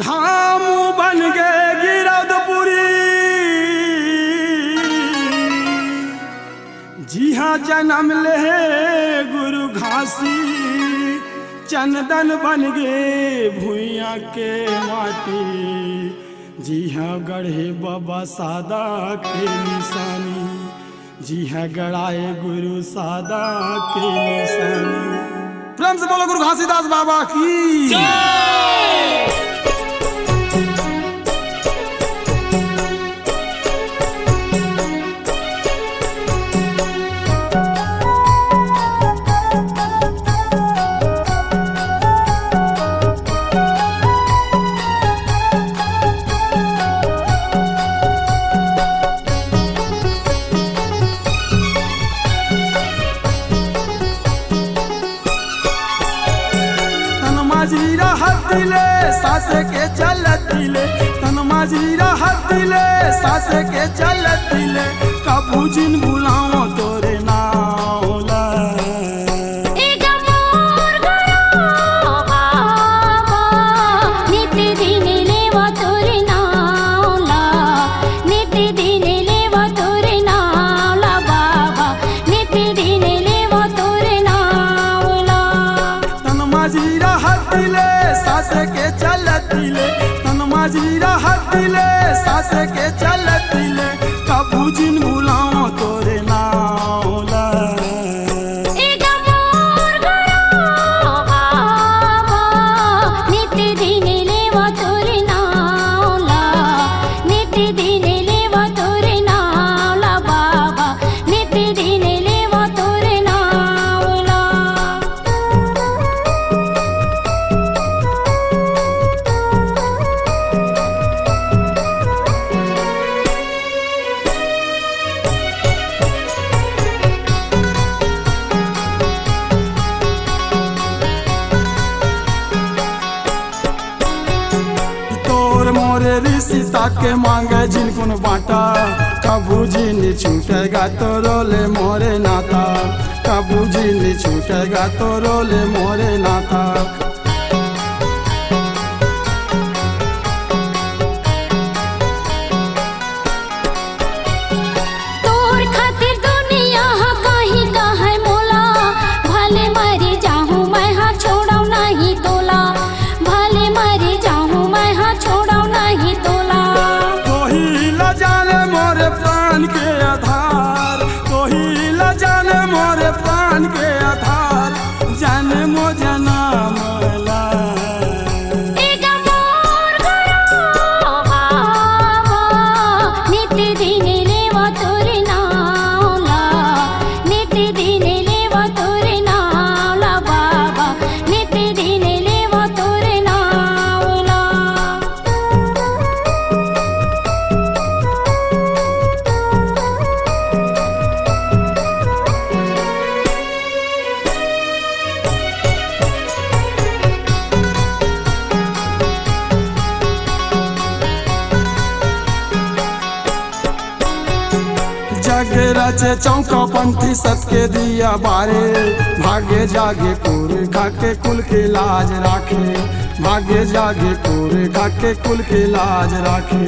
धाम बन गए गिरदपुरी, जी हाँ जन्म ले गुरु घासी। चंदन बन गए भुइया के माटी, जी हाँ गढ़े बाबा सादा के निशानी। जी हाँ गड़ाए गुरु सादा के निशानी। प्रेम से बोलो गुरु घासीदास बाबा की जय। माझीरा हाथ दिले सास के चलत दिले, तन माझीरा हाथ दिले सास के चलत दिले। कबू जिन बुलाओ तोरे नाला, सास के चलत दिले, तन माझीरा हाथ दिले सास के चलत दिले। कबू जिन बुलाओ तोरे नाला, सीता के मांगे जिनकुन बाटा। कबू जिन छूटेगा तो रोले मोरे नाता, कबू जिन छूटेगा तो रोले मोरे नाता। के आधार जाने मो जनाम ला, नित्य दिन लेवा तोरे नाला, नित्य दिन लेवा तोरे नाला बाबा, नित्य दिन लेवा तोरे नाला। जग रचे चौका पंथी सत के दिया बारे। भागे जागे कोर खाके कुल के लाज राखे, भागे जागे कोर खाके कुल के लाज राखे।